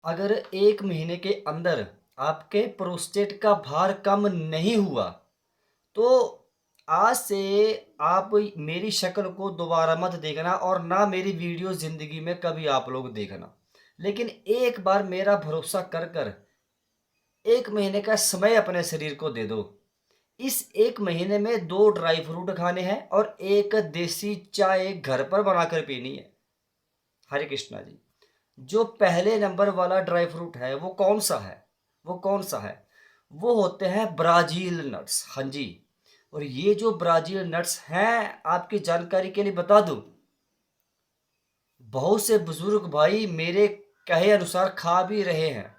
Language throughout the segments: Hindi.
अगर 1 महीने के अंदर आपके प्रोस्टेट का भार कम नहीं हुआ, तो आज से आप मेरी शक्ल को दोबारा मत देखना और ना मेरी वीडियो ज़िंदगी में कभी आप लोग देखना। लेकिन एक बार मेरा भरोसा कर कर 1 महीने का समय अपने शरीर को दे दो। इस 1 महीने में 2 ड्राई फ्रूट खाने हैं और 1 देसी चाय घर पर बनाकर पीनी है। हरे कृष्णा जी। जो पहले नंबर वाला ड्राई फ्रूट है वो कौन सा है? वो कौन सा है? वो होते हैं ब्राज़ील नट्स। हाँ जी। और ये जो ब्राज़ील नट्स हैं, आपकी जानकारी के लिए बता दूँ, बहुत से बुज़ुर्ग भाई मेरे कहे अनुसार खा भी रहे हैं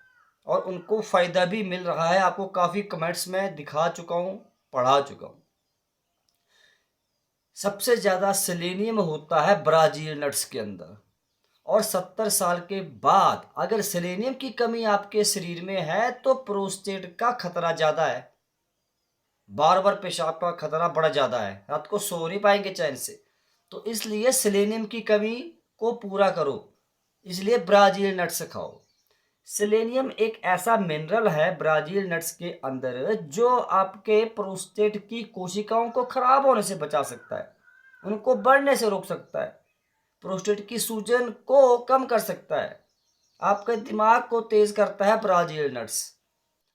और उनको फ़ायदा भी मिल रहा है। आपको काफ़ी कमेंट्स में दिखा चुका हूँ, पढ़ा चुका हूँ। सबसे ज़्यादा सेलेनियम होता है ब्राज़ील नट्स के अंदर। और 70 साल के बाद अगर सेलेनियम की कमी आपके शरीर में है तो प्रोस्टेट का खतरा ज़्यादा है। बार बार पेशाब का खतरा बड़ा ज़्यादा है, रात को सो नहीं पाएंगे चैन से। तो इसलिए सेलेनियम की कमी को पूरा करो, इसलिए ब्राज़ील नट्स खाओ। सेलेनियम एक ऐसा मिनरल है ब्राज़ील नट्स के अंदर जो आपके प्रोस्टेट की कोशिकाओं को खराब होने से बचा सकता है, उनको बढ़ने से रोक सकता है, प्रोस्टेट की सूजन को कम कर सकता है, आपके दिमाग को तेज करता है ब्राज़ील नट्स,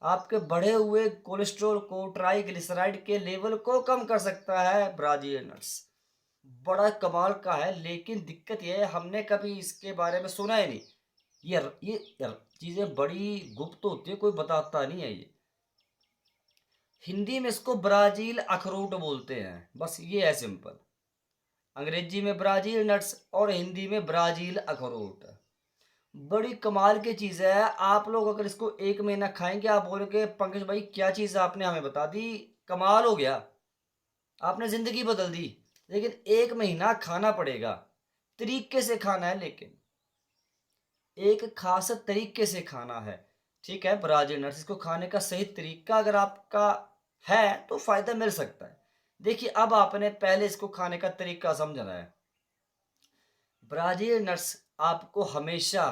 आपके बढ़े हुए कोलेस्ट्रॉल को, ट्राइग्लिसराइड के लेवल को कम कर सकता है ब्राज़ील नट्स। बड़ा कमाल का है, लेकिन दिक्कत ये है हमने कभी इसके बारे में सुना ही नहीं। ये चीज़ें बड़ी गुप्त होती है, कोई बताता नहीं है ये। हिंदी में इसको ब्राज़ील अखरोट बोलते हैं, बस ये है सिंपल। अंग्रेजी में ब्राज़ील नट्स और हिंदी में ब्राज़ील अखरोट। बड़ी कमाल की चीज़ है। आप लोग अगर इसको 1 महीना खाएँगे, आप बोलोगे पंकज भाई क्या चीज़ आपने हमें बता दी, कमाल हो गया, आपने ज़िंदगी बदल दी। लेकिन 1 महीना खाना पड़ेगा, तरीके से खाना है, लेकिन एक ख़ास तरीके से खाना है, ठीक है? ब्राज़ील नट्स इसको खाने का सही तरीका अगर आपका है, तो फ़ायदा मिल सकता है। देखिए, अब आपने पहले इसको खाने का तरीका समझना है। ब्राज़ील नट्स आपको हमेशा,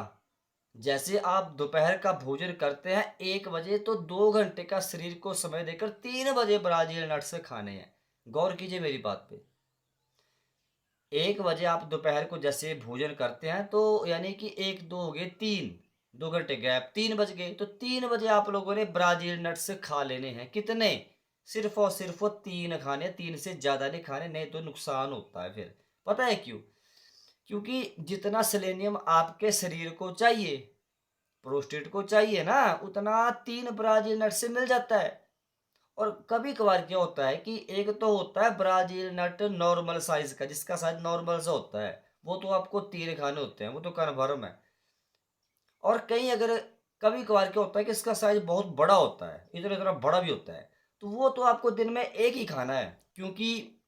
जैसे आप दोपहर का भोजन करते हैं 1 बजे, तो 2 घंटे का शरीर को समय देकर 3 बजे ब्राज़ील नट्स खाने हैं। गौर कीजिए मेरी बात पे। 1 बजे आप दोपहर को जैसे भोजन करते हैं, तो यानी कि 1, 2 हो गए 3, 2 घंटे गैप, 3 बज गए, तो 3 बजे आप लोगों ने ब्राज़ील नट्स खा लेने हैं। कितने? सिर्फ़ और सिर्फ़ 3 खाने, 3 से ज़्यादा नहीं खाने, नहीं तो नुकसान होता है फिर। पता है क्यों? क्योंकि जितना सेलेनियम आपके शरीर को चाहिए, प्रोस्टेट को चाहिए ना, उतना 3 ब्राज़ील नट से मिल जाता है। और कभी-कभार क्या होता है कि एक तो होता है ब्राज़ील नट नॉर्मल साइज़ का, जिसका साइज़ नॉर्मल सा होता है, वो तो आपको 3 खाने होते हैं, वो तो कन्फर्म है। और कहीं अगर कभी-कभार क्या होता है कि इसका साइज़ बहुत बड़ा होता है, इतना-इतना बड़ा भी होता है, तो वो तो आपको दिन में 1 ही खाना है, क्योंकि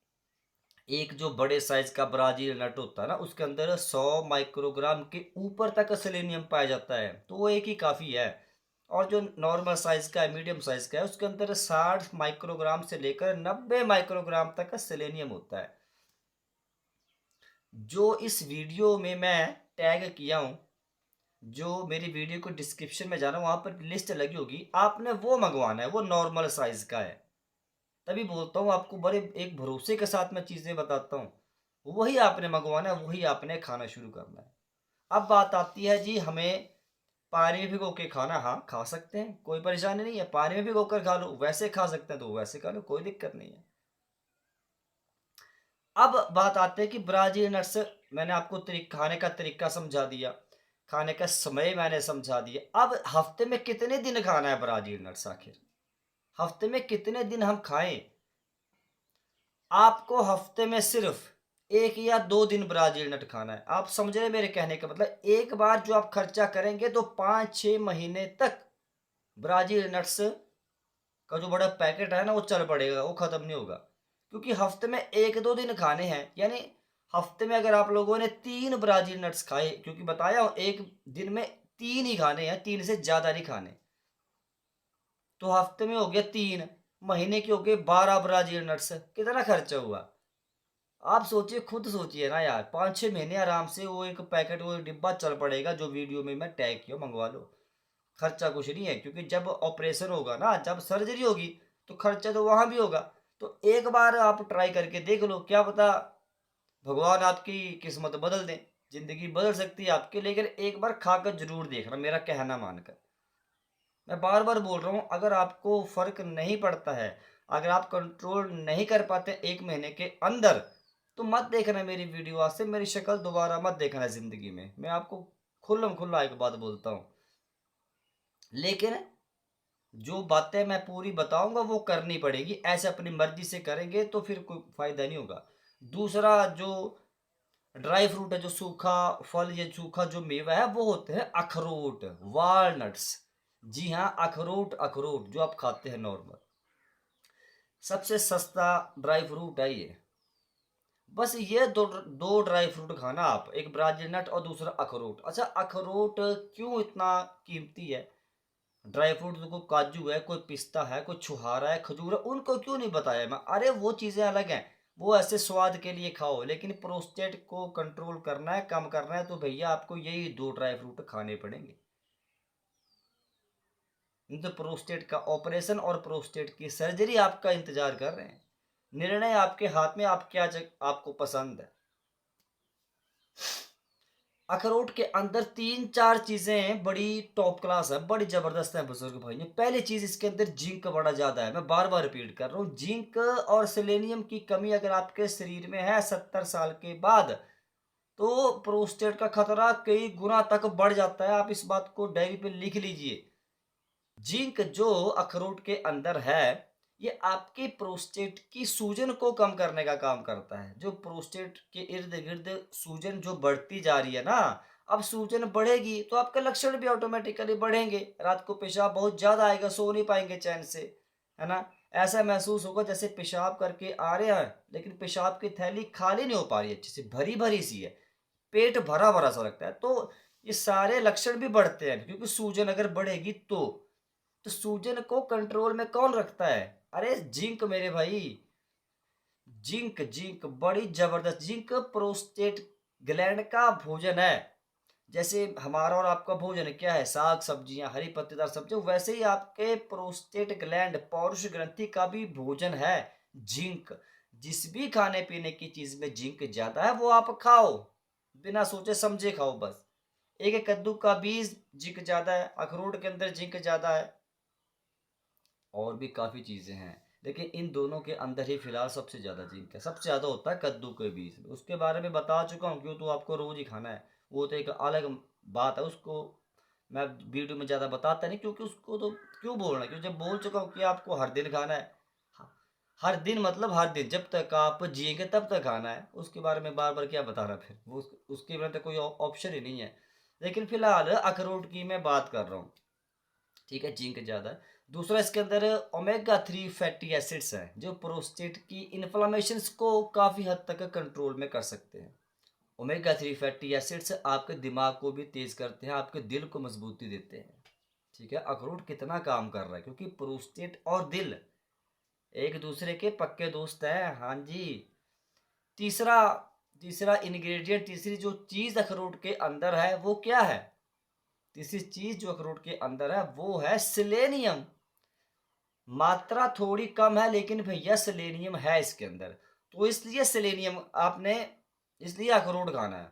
एक जो बड़े साइज का ब्राज़ील नट होता है ना, उसके अंदर 100 माइक्रोग्राम के ऊपर तक सेलेनियम पाया जाता है, तो वो एक ही काफ़ी है। और जो नॉर्मल साइज़ का है, मीडियम साइज़ का है, उसके अंदर 60 माइक्रोग्राम से लेकर 90 माइक्रोग्राम तक का सेलेनियम होता है। जो इस वीडियो में मैं टैग किया हूँ, जो मेरी वीडियो को डिस्क्रिप्शन में जाना, वहाँ पर लिस्ट लगी होगी, आपने वो मँगवाना है, वो नॉर्मल साइज़ का है। तभी बोलता हूँ आपको, बड़े एक भरोसे के साथ मैं चीज़ें बताता हूँ। वही आपने मँगवाना है, वही आपने खाना शुरू करना है। अब बात आती है जी, हमें पानी में भिगो के खाना, हाँ, खा सकते हैं, कोई परेशानी नहीं है। पानी में भिगोकर खा लो, वैसे खा सकते हैं तो वैसे खा लो, कोई दिक्कत नहीं है। अब बात आते हैं कि ब्राज़ील नट्स मैंने आपको खाने का तरीका समझा दिया, खाने का समय मैंने समझा दिया। अब हफ़्ते में कितने दिन खाना है ब्राज़ील नट्स आखिर? हफ़्ते में कितने दिन हम खाएँ? आपको हफ्ते में सिर्फ 1 या 2 दिन ब्राज़ील नट खाना है। आप समझ रहे हैं मेरे कहने का मतलब? एक बार जो आप खर्चा करेंगे तो 5-6 महीने तक ब्राज़ील नट्स का जो बड़ा पैकेट है ना, वो चल पड़ेगा, वो ख़त्म नहीं होगा। क्योंकि हफ्ते में 1-2 दिन खाने हैं, यानी हफ्ते में अगर आप लोगों ने 3 ब्राज़ील नट्स खाए, क्योंकि बताया हूँ 1 दिन में 3 ही खाने हैं, 3 से ज़्यादा नहीं खाने। तो हफ्ते में हो गया 3, महीने के हो गए 12 ब्राज़ील नट्स, कितना खर्चा हुआ? आप सोचिए, खुद सोचिए ना यार, 5-6 महीने आराम से वो एक पैकेट, वो एक डिब्बा चल पड़ेगा जो वीडियो में मैं टैग किया, मंगवा लो। खर्चा कुछ नहीं है, क्योंकि जब ऑपरेशन होगा ना, जब सर्जरी होगी, तो खर्चा तो वहाँ भी होगा। तो एक बार आप ट्राई करके देख लो, क्या पता भगवान आपकी किस्मत बदल दें। ज़िंदगी बदल सकती है आपकी, लेकिन एक बार खाकर ज़रूर देखना, मेरा कहना मानकर। मैं बार-बार बोल रहा हूँ, अगर आपको फ़र्क नहीं पड़ता है, अगर आप कंट्रोल नहीं कर पाते 1 महीने के अंदर, तो मत देखना मेरी वीडियो, आज से मेरी शक्ल दोबारा मत देखना ज़िंदगी में। मैं आपको खुल्लम-खुल्ला एक बात बोलता हूँ। लेकिन जो बातें मैं पूरी बताऊँगा वो करनी पड़ेगी, ऐसे अपनी मर्ज़ी से करेंगे तो फिर कोई फ़ायदा नहीं होगा। दूसरा, जो ड्राई फ्रूट है, जो सूखा फल, ये सूखा जो मेवा है, वो होते हैं अखरोट, वॉलनट्स। जी हाँ, अखरोट, अखरोट जो आप खाते हैं नॉर्मल। सबसे सस्ता ड्राई फ्रूट है ये। बस ये दो ड्राई फ्रूट खाना आप, एक ब्राज़ील नट और दूसरा अखरोट। अच्छा, अखरोट क्यों इतना कीमती है? ड्राई फ्रूट तो कोई काजू है, कोई पिस्ता है, कोई छुहारा है, खजूर है, उनको क्यों नहीं बताया मैं? अरे वो चीज़ें अलग हैं, वो ऐसे स्वाद के लिए खाओ, लेकिन प्रोस्टेट को कंट्रोल करना है, कम करना है, तो भैया आपको यही 2 ड्राई फ्रूट खाने पड़ेंगे। नहीं तो प्रोस्टेट का ऑपरेशन और प्रोस्टेट की सर्जरी आपका इंतज़ार कर रहे हैं। निर्णय आपके हाथ में, आप क्या आपको पसंद है। अखरोट के अंदर 3-4 चीज़ें बड़ी टॉप क्लास है, बड़ी ज़बरदस्त है बुज़ुर्ग भाइयों। पहली चीज़, इसके अंदर ज़िंक बड़ा ज़्यादा है, मैं बार-बार रिपीट कर रहा हूँ। ज़िंक और सेलेनियम की कमी अगर आपके शरीर में है 70 साल के बाद, तो प्रोस्टेट का खतरा कई गुना तक बढ़ जाता है। आप इस बात को डायरी पे लिख लीजिए। जिंक जो अखरोट के अंदर है, ये आपके प्रोस्टेट की सूजन को कम करने का काम करता है। जो प्रोस्टेट के इर्द गिर्द सूजन जो बढ़ती जा रही है ना, अब सूजन बढ़ेगी तो आपके लक्षण भी ऑटोमेटिकली बढ़ेंगे। रात को पेशाब बहुत ज्यादा आएगा, सो नहीं पाएंगे चैन से, है ना। ऐसा महसूस होगा जैसे पेशाब करके आ रहे हैं, लेकिन पेशाब की थैली खाली नहीं हो पा रही है, अच्छे से भरी भरी सी है, पेट भरा भरा सा लगता है। तो ये सारे लक्षण भी बढ़ते हैं, क्योंकि सूजन अगर बढ़ेगी तो सूजन को कंट्रोल में कौन रखता है? अरे जिंक मेरे भाई। जिंक, जिंक बड़ी जबरदस्त, जिंक प्रोस्टेट ग्लैंड का भोजन है। जैसे हमारा और आपका भोजन क्या है, साग सब्जियां, हरी पत्तेदार सब्जियां, वैसे ही आपके प्रोस्टेट ग्लैंड, पौरुष ग्रंथि का भी भोजन है जिंक। जिस भी खाने पीने की चीज में जिंक ज्यादा है वो आप खाओ, बिना सोचे समझे खाओ बस। एक कद्दू का बीज जिंक ज्यादा है, अखरोट के अंदर जिंक ज्यादा है, और भी काफ़ी चीज़ें हैं। लेकिन इन दोनों के अंदर ही फ़िलहाल सबसे ज़्यादा जिंक है, सबसे ज़्यादा होता है कद्दू के बीज में। उसके बारे में बता चुका हूँ, क्यों तो आपको रोज़ ही खाना है। वो तो एक अलग बात है, उसको मैं वीडियो में ज़्यादा बताता नहीं, क्योंकि उसको तो क्यों बोलना, क्योंकि जब बोल चुका हूँ कि आपको हर दिन खाना है। ह हर दिन मतलब हर दिन, जब तक आप जिएँगे तब तक खाना है। उसके बारे में बार-बार क्या बताना फिर, वो उसके बिना तो कोई ऑप्शन ही नहीं है। लेकिन फ़िलहाल अखरोट की मैं बात कर रहा हूँ। ठीक है, जिंक ज़्यादा है। दूसरा, इसके अंदर ओमेगा 3 फैटी एसिड्स हैं, जो प्रोस्टेट की इन्फ्लेमेशंस को काफ़ी हद तक कंट्रोल में कर सकते हैं। ओमेगा 3 फैटी एसिड्स आपके दिमाग को भी तेज़ करते हैं, आपके दिल को मजबूती देते हैं। ठीक है, अखरोट कितना काम कर रहा है, क्योंकि प्रोस्टेट और दिल एक दूसरे के पक्के दोस्त हैं। हाँ जी। तीसरा, तीसरा इंग्रेडिएंट, तीसरी जो चीज़ अखरोट के अंदर है वो क्या है? तीसरी चीज़ जो अखरोट के अंदर है वो है सेलेनियम। मात्रा थोड़ी कम है, लेकिन भैया सेलेनियम है इसके अंदर। तो इसलिए सेलेनियम आपने, इसलिए अखरोट खाना है।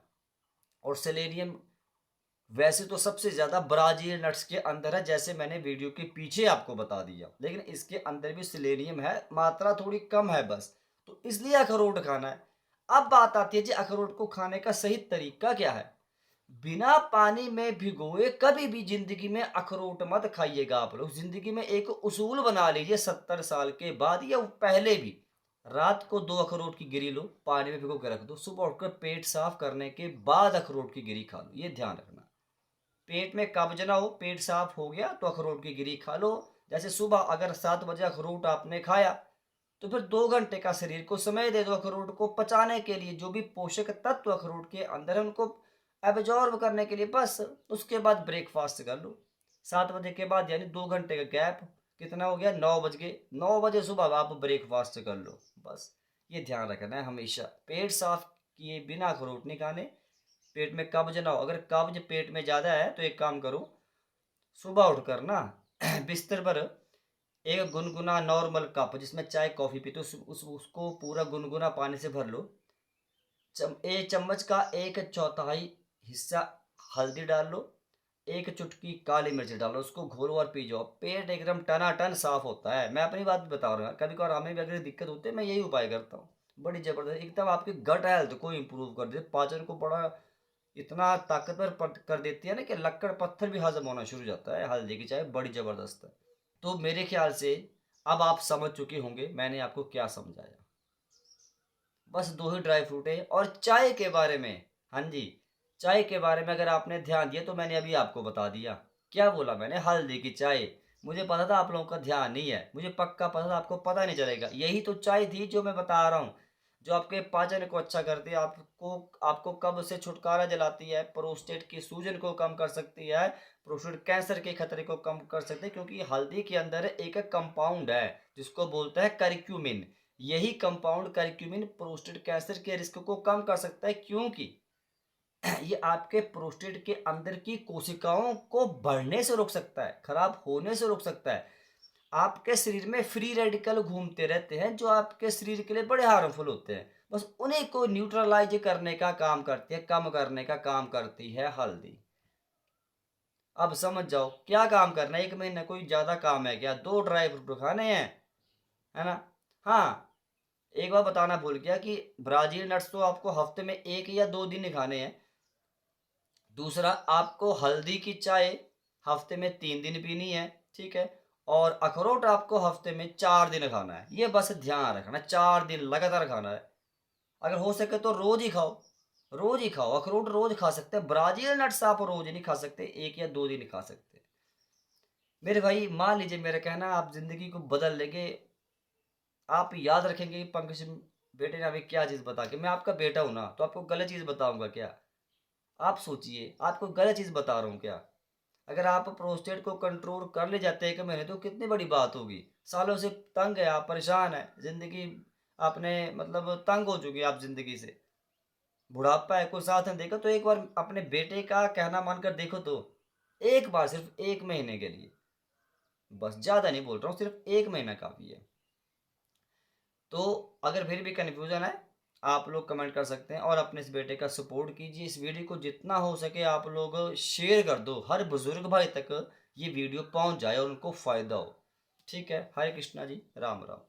और सेलेनियम वैसे तो सबसे ज़्यादा ब्राज़ील नट्स के अंदर है, जैसे मैंने वीडियो के पीछे आपको बता दिया, लेकिन इसके अंदर भी सेलेनियम है, मात्रा थोड़ी कम है बस। तो इसलिए अखरोट खाना है। अब बात आती है जी, अखरोट को खाने का सही तरीका क्या है? बिना पानी में भिगोए कभी भी जिंदगी में अखरोट मत खाइएगा आप लोग। जिंदगी में एक उसूल बना लीजिए, 70 साल के बाद या पहले भी, रात को 2 अखरोट की गिरी लो, पानी में भिगो के रख दो, सुबह उठकर पेट साफ करने के बाद अखरोट की गिरी खा लो। ये ध्यान रखना, पेट में कब्ज ना हो, पेट साफ हो गया तो अखरोट की गिरी खा लो। जैसे सुबह अगर 7 बजे अखरोट आपने खाया, तो फिर 2 घंटे का शरीर को समय दे दो अखरोट को पचाने के लिए। जो भी पोषक तत्व अखरोट के अंदर है उनको एब्जॉर्ब करने के लिए, बस उसके बाद ब्रेकफास्ट कर लो। 7 बजे के बाद, यानी 2 घंटे का गैप, कितना हो गया, 9 बज गए, 9 बजे सुबह आप ब्रेकफास्ट कर लो, बस। ये ध्यान रखना है हमेशा। पेट साफ किए बिना अखरोट नहीं खाने। पेट में कब्ज ना हो, अगर कब्ज पेट में ज़्यादा है तो एक काम करो, सुबह उठकर ना बिस्तर पर एक गुनगुना नॉर्मल कप जिसमें चाय कॉफ़ी पीते हो, उसको पूरा गुनगुना पानी से भर लो। एक चम्मच का एक चौथाई हिस्सा हल्दी डाल लो, एक चुटकी काली मिर्च डालो, उसको घोलो और पी जाओ। पेट एकदम टनाटन साफ होता है। मैं अपनी बात बता रहा हूँ, कभी कभार हमें भी अगर दिक्कत होती है मैं यही उपाय करता हूँ। बड़ी जबरदस्त, एकदम आपकी गट हेल्थ को इम्प्रूव कर देती, पाचन को बड़ा इतना ताकतवर कर देती है ना कि लक्कड़ पत्थर भी हजम होना शुरू हो जाता है। हल्दी की चाय बड़ी जबरदस्त है। तो मेरे ख्याल से अब आप समझ चुके होंगे मैंने आपको क्या समझाया। बस दो ही ड्राई फ्रूट है। और चाय के बारे में, हाँ जी, चाय के बारे में अगर आपने ध्यान दिया तो मैंने अभी आपको बता दिया। क्या बोला मैंने? हल्दी की चाय। मुझे पता था आप लोगों का ध्यान नहीं है, मुझे पक्का पता था आपको पता नहीं चलेगा। यही तो चाय थी जो मैं बता रहा हूँ, जो आपके पाचन को अच्छा करती है, आपको आपको कब्ज से छुटकारा दिलाती है, प्रोस्टेट की सूजन को कम कर सकती है, प्रोस्टेट कैंसर के खतरे को कम कर सकती है, क्योंकि हल्दी के अंदर एक कंपाउंड है जिसको बोलते हैं करक्यूमिन। यही कंपाउंड करक्यूमिन प्रोस्टेट कैंसर के रिस्क को कम कर सकता है, क्योंकि ये आपके प्रोस्टेट के अंदर की कोशिकाओं को बढ़ने से रोक सकता है, खराब होने से रोक सकता है। आपके शरीर में फ्री रेडिकल घूमते रहते हैं जो आपके शरीर के लिए बड़े हार्मफुल होते हैं, बस उन्हीं को न्यूट्रलाइज करने का काम करती है, कम करने का काम करती है हल्दी। अब समझ जाओ क्या काम करना है। एक महीने कोई ज्यादा काम है क्या? दो ड्राई फ्रूट खाने हैं, है ना? हाँ, एक बार बताना भूल गया कि ब्राजील नट्स तो आपको हफ्ते में 1 या 2 दिन ही खाने हैं। दूसरा, आपको हल्दी की चाय हफ्ते में 3 दिन पीनी है, ठीक है? और अखरोट आपको हफ्ते में 4 दिन खाना है। ये बस ध्यान रखना, 4 दिन लगातार खाना है। अगर हो सके तो रोज ही खाओ, रोज ही खाओ। अखरोट रोज खा सकते हैं, ब्राजील नट्स आप रोज नहीं खा सकते, 1 या 2 दिन खा सकते हैं। मेरे भाई मान लीजिए मेरा कहना आप जिंदगी को बदल लेंगे। आप याद रखेंगे कि पंकज बेटे ने अभी क्या चीज़ बता के, मैं आपका बेटा हूं ना, तो आपको गलत चीज़ बताऊंगा क्या? आप सोचिए, आपको गलत चीज़ बता रहा हूँ क्या? अगर आप प्रोस्टेट को कंट्रोल कर ले जाते हैं 1 महीने तो कितनी बड़ी बात होगी। सालों से तंग है आप, परेशान है जिंदगी, आपने मतलब तंग हो चुकी है आप जिंदगी से। बुढ़ापा है, कोई साथ नहीं देगा, तो एक बार अपने बेटे का कहना मानकर देखो तो। एक बार, सिर्फ 1 महीने के लिए, बस ज़्यादा नहीं बोल रहा हूँ, सिर्फ 1 महीना काफ़ी है। तो अगर फिर भी कन्फ्यूज़न है, आप लोग कमेंट कर सकते हैं और अपने इस बेटे का सपोर्ट कीजिए। इस वीडियो को जितना हो सके आप लोग शेयर कर दो, हर बुजुर्ग भाई तक ये वीडियो पहुंच जाए और उनको फ़ायदा हो। ठीक है? हरे कृष्णा जी, राम राम।